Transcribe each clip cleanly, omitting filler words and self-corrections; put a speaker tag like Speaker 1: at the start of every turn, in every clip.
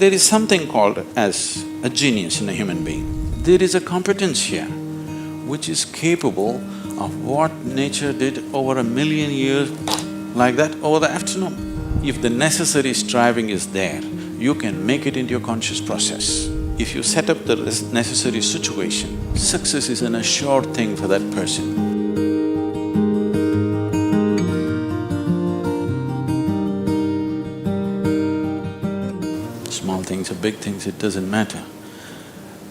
Speaker 1: There is something called as a genius in a human being. There is a competence here which is capable of what nature did over 1,000,000 years, like that, over the afternoon. If the necessary striving is there, you can make it into your conscious process. If you set up the necessary situation, success is an assured thing for that person. Small things or big things, it doesn't matter.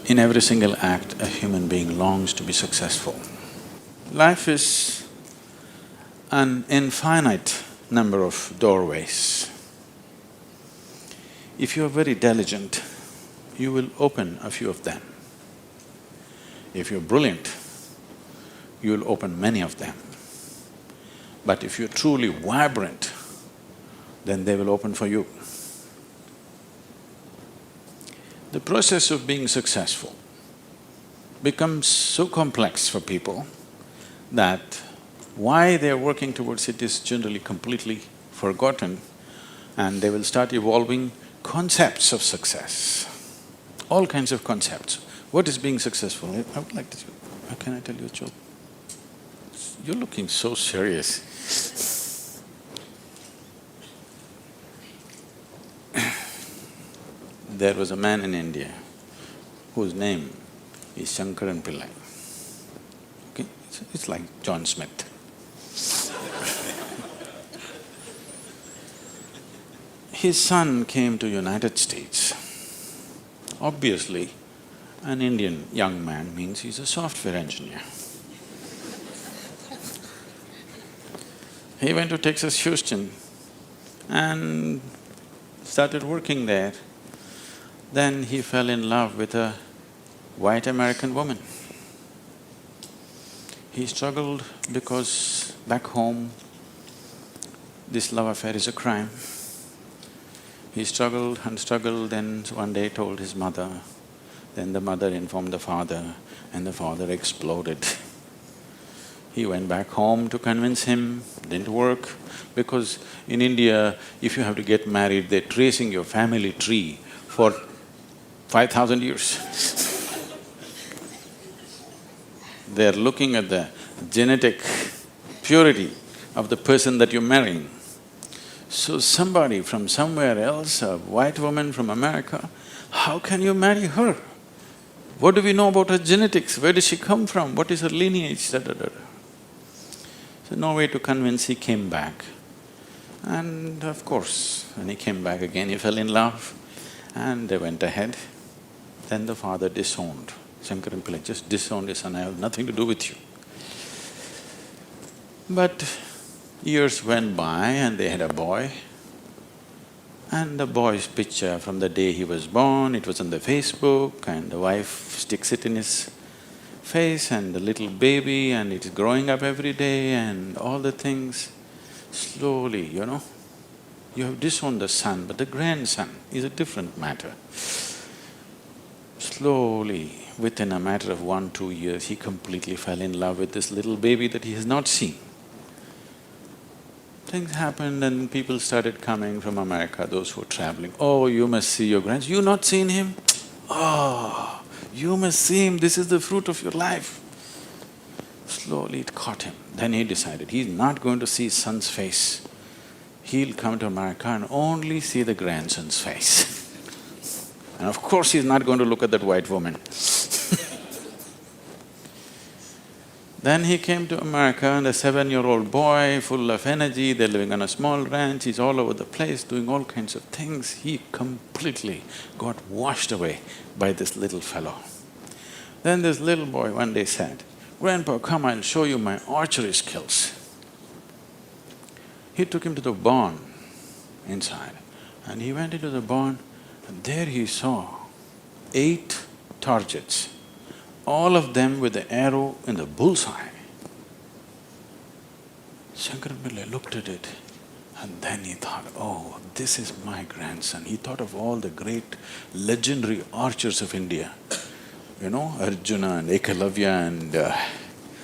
Speaker 1: In every single act, a human being longs to be successful. Life is an infinite number of doorways. If you are very diligent, you will open a few of them. If you're brilliant, you will open many of them. But if you're truly vibrant, then they will open for you. The process of being successful becomes so complex for people that why they're working towards it is generally completely forgotten, and they will start evolving concepts of success, all kinds of concepts. What is being successful? I would like to… Can I tell you a joke? You're looking so serious. There was a man in India whose name is Shankaran Pillai. Okay, it's like John Smith. His son came to United States. Obviously, an Indian young man means he's a software engineer. He went to Texas, Houston and started working there. Then he fell in love with a white American woman. He struggled because back home, this love affair is a crime. He struggled and struggled, then one day told his mother, then the mother informed the father, and the father exploded. He went back home to convince him, didn't work, because in India, if you have to get married, they're tracing your family tree for 5,000 years. They're looking at the genetic purity of the person that you're marrying. So somebody from somewhere else, a white woman from America, how can you marry her? What do we know about her genetics? Where does she come from? What is her lineage? Da, da, da. So no way to convince, he came back. And of course, when he came back again, he fell in love and they went ahead. Then the father disowned. Shankaran Pillai just disowned his son, I have nothing to do with you. But years went by and they had a boy. And the boy's picture from the day he was born, it was on the Facebook, and the wife sticks it in his face, and the little baby, and it's growing up every day and all the things. Slowly, you have disowned the son, but the grandson is a different matter. Slowly, within a matter of 1-2 years, he completely fell in love with this little baby that he has not seen. Things happened and people started coming from America, those who were traveling. Oh, you must see your grandson. You not seen him? Oh, you must see him, this is the fruit of your life. Slowly it caught him. Then he decided he's not going to see his son's face. He'll come to America and only see the grandson's face. And of course he's not going to look at that white woman. Then he came to America and a 7-year-old boy, full of energy, they're living on a small ranch, he's all over the place doing all kinds of things. He completely got washed away by this little fellow. Then this little boy one day said, "Grandpa, come, I'll show you my archery skills." He took him to the barn inside and he went into the barn and there he saw 8 targets, all of them with the arrow in the bullseye. Shankaran Pillai looked at it and then he thought, oh, this is my grandson. He thought of all the great legendary archers of India, Arjuna and Ekalavya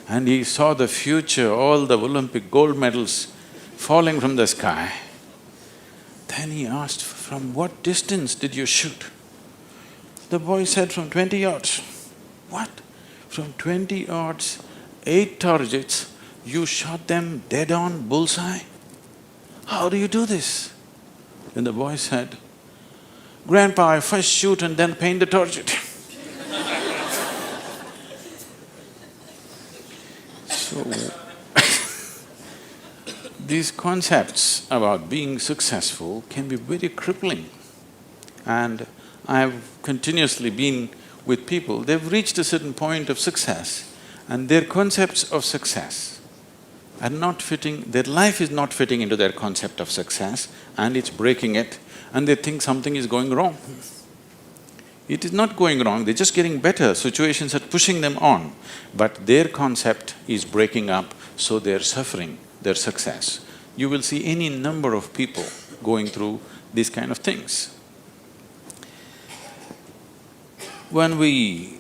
Speaker 1: and he saw the future, all the Olympic gold medals falling from the sky. Then he asked "From what distance did you shoot?" The boy said, "From 20 yards. "What? From 20 yards, 8 targets, you shot them dead on, bullseye? How do you do this?" Then the boy said, "Grandpa, I first shoot and then paint the target." So, these concepts about being successful can be very crippling. And I've continuously been with people, they've reached a certain point of success and their concepts of success are not fitting, their life is not fitting into their concept of success and it's breaking it and they think something is going wrong. It is not going wrong, they're just getting better, situations are pushing them on, but their concept is breaking up, so they're suffering their success. You will see any number of people going through these kind of things. When we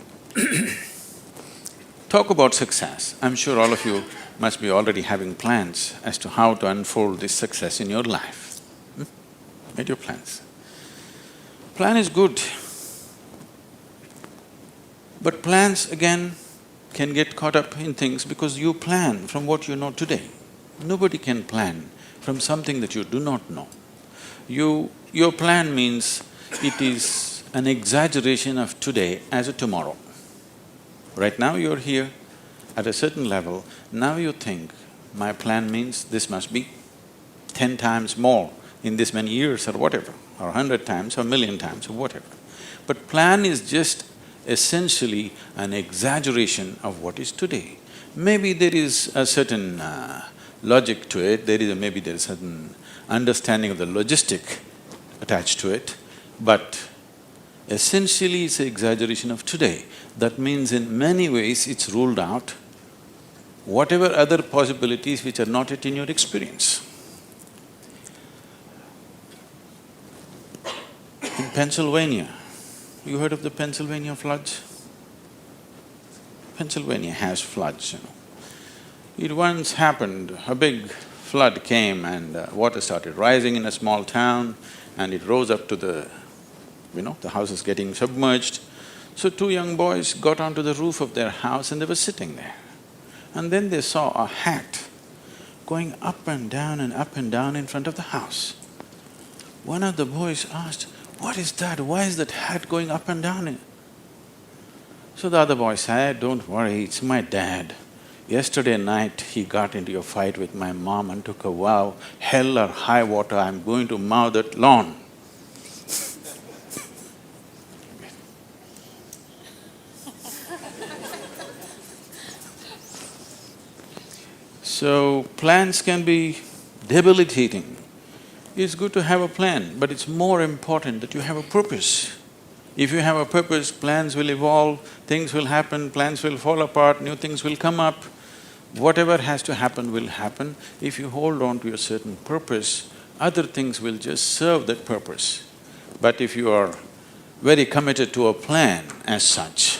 Speaker 1: talk about success, I'm sure all of you must be already having plans as to how to unfold this success in your life. Made your plans. Plan is good. But plans again can get caught up in things because you plan from what you know today. Nobody can plan from something that you do not know. Your plan means it is an exaggeration of today as a tomorrow. Right now you're here at a certain level, now you think, my plan means this must be 10 times more in this many years or whatever, or 100 times or 1,000,000 times or whatever. But plan is just essentially an exaggeration of what is today. Maybe there is a certain logic to it, maybe there is a certain understanding of the logistic attached to it, but essentially it's an exaggeration of today. That means in many ways it's ruled out whatever other possibilities which are not yet in your experience. In Pennsylvania, you heard of the Pennsylvania floods? Pennsylvania has floods, you know. It once happened, a big flood came and water started rising in a small town and it rose up to the house is getting submerged. So 2 young boys got onto the roof of their house and they were sitting there. And then they saw a hat going up and down in front of the house. One of the boys asked, "What is that? Why is that hat going up and down?" So the other boy said, "Don't worry, it's my dad. Yesterday night he got into a fight with my mom and took a vow, hell or high water, I'm going to mow that lawn." So, plans can be debilitating. It's good to have a plan, but it's more important that you have a purpose. If you have a purpose, plans will evolve, things will happen, plans will fall apart, new things will come up. Whatever has to happen will happen. If you hold on to a certain purpose, other things will just serve that purpose. But if you are very committed to a plan as such,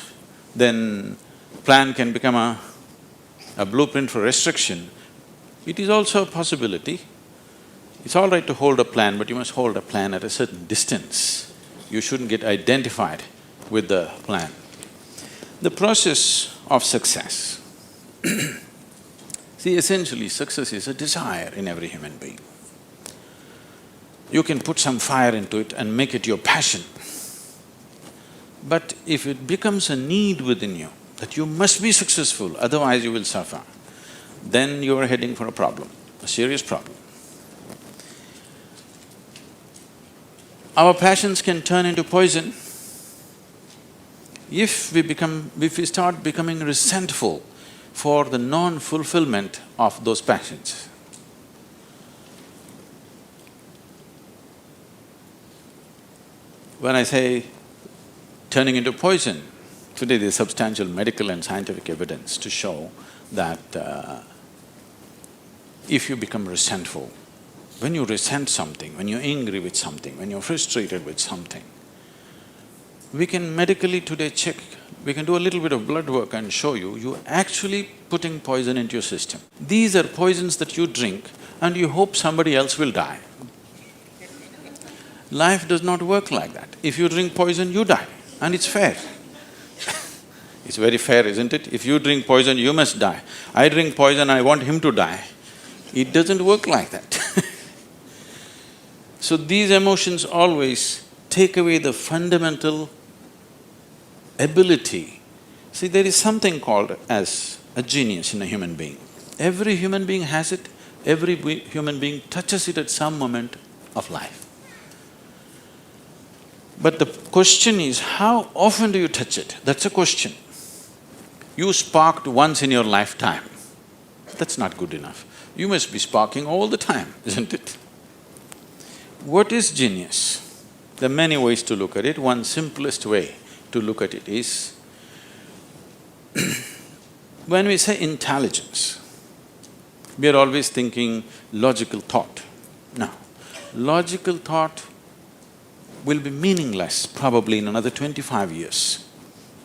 Speaker 1: then plan can become a blueprint for restriction. It is also a possibility. It's all right to hold a plan, but you must hold a plan at a certain distance. You shouldn't get identified with the plan. The process of success. See, essentially success is a desire in every human being. You can put some fire into it and make it your passion. But if it becomes a need within you, that you must be successful, otherwise you will suffer, then you are heading for a problem, a serious problem. Our passions can turn into poison if we start becoming resentful for the non-fulfillment of those passions. When I say turning into poison, today there's substantial medical and scientific evidence to show that if you become resentful, when you resent something, when you're angry with something, when you're frustrated with something, we can medically today check, we can do a little bit of blood work and show you're actually putting poison into your system. These are poisons that you drink and you hope somebody else will die. Life does not work like that. If you drink poison, you die, and it's fair. It's very fair, isn't it? If you drink poison, you must die. I drink poison, I want him to die. It doesn't work like that. So these emotions always take away the fundamental ability. See, there is something called as a genius in a human being. Every human being has it, every human being touches it at some moment of life. But the question is, how often do you touch it? That's a question. You sparked once in your lifetime, that's not good enough. You must be sparking all the time, isn't it? What is genius? There are many ways to look at it. One simplest way to look at it is, when we say intelligence, we are always thinking logical thought. No, logical thought will be meaningless probably in another 25 years,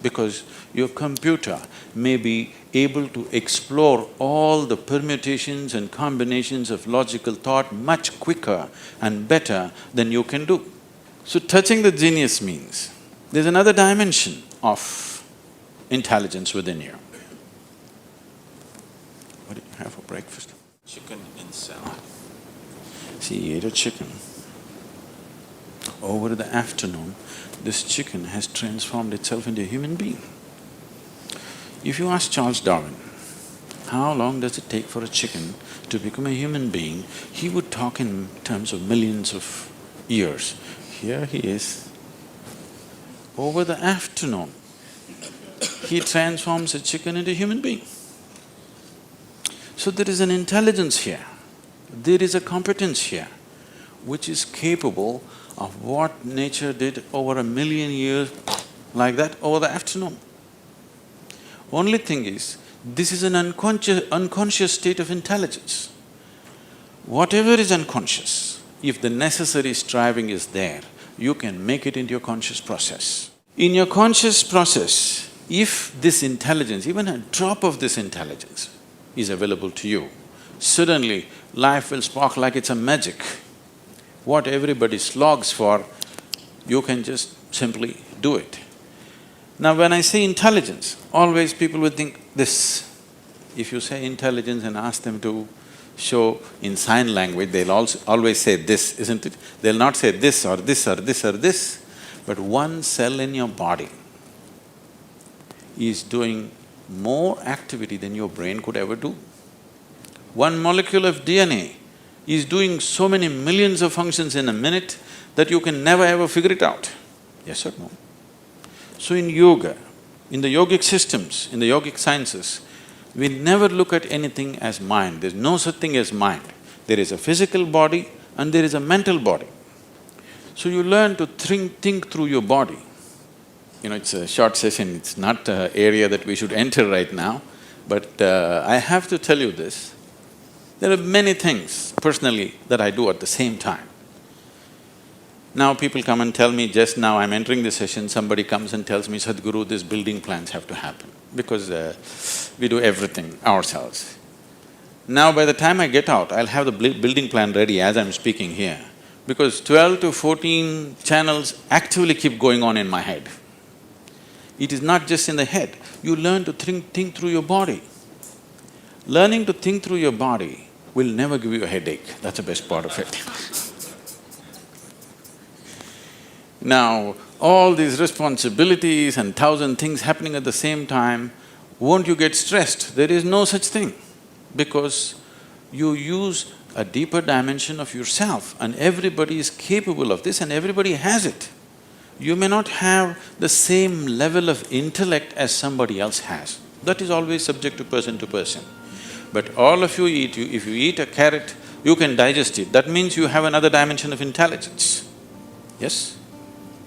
Speaker 1: because your computer may be able to explore all the permutations and combinations of logical thought much quicker and better than you can do. So touching the genius means there's another dimension of intelligence within you. What did you have for breakfast? Chicken and salad. See, he ate a chicken. Over the afternoon, this chicken has transformed itself into a human being. If you ask Charles Darwin, how long does it take for a chicken to become a human being, he would talk in terms of millions of years. Here he is. Over the afternoon, he transforms a chicken into a human being. So there is an intelligence here, there is a competence here, which is capable of what nature did over 1,000,000 years like that over the afternoon. Only thing is, this is an unconscious state of intelligence. Whatever is unconscious, if the necessary striving is there, you can make it into your conscious process. In your conscious process, if this intelligence, even a drop of this intelligence is available to you, suddenly life will spark like it's a magic. What everybody slogs for, you can just simply do it. Now when I say intelligence, always people would think this. If you say intelligence and ask them to show in sign language, they'll always say this, isn't it? They'll not say this or this or this or this, but one cell in your body is doing more activity than your brain could ever do. One molecule of DNA is doing so many millions of functions in a minute that you can never ever figure it out. Yes or no? So in yoga, in the yogic systems, in the yogic sciences, we never look at anything as mind. There's no such thing as mind. There is a physical body and there is a mental body. So you learn to think through your body. You know, it's a short session, it's not an area that we should enter right now, but I have to tell you this. There are many things personally that I do at the same time. Now people come and tell me, just now I'm entering the session, somebody comes and tells me, Sadhguru, these building plans have to happen, because we do everything ourselves. Now by the time I get out, I'll have the building plan ready as I'm speaking here, because 12 to 14 channels actively keep going on in my head. It is not just in the head, you learn to think through your body. Learning to think through your body will never give you a headache, that's the best part of it. Now, all these responsibilities and 1,000 things happening at the same time, won't you get stressed? There is no such thing, because you use a deeper dimension of yourself and everybody is capable of this and everybody has it. You may not have the same level of intellect as somebody else has. That is always subject to person. But all of you eat, if you eat a carrot, you can digest it. That means you have another dimension of intelligence. Yes?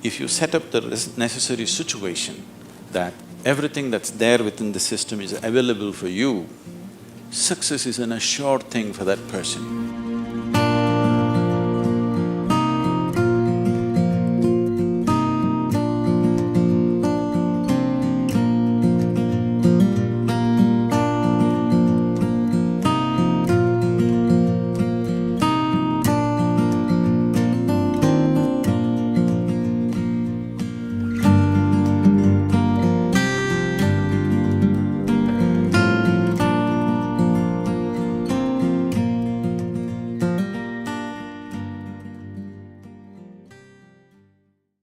Speaker 1: If you set up the necessary situation that everything that's there within the system is available for you, success is an assured thing for that person.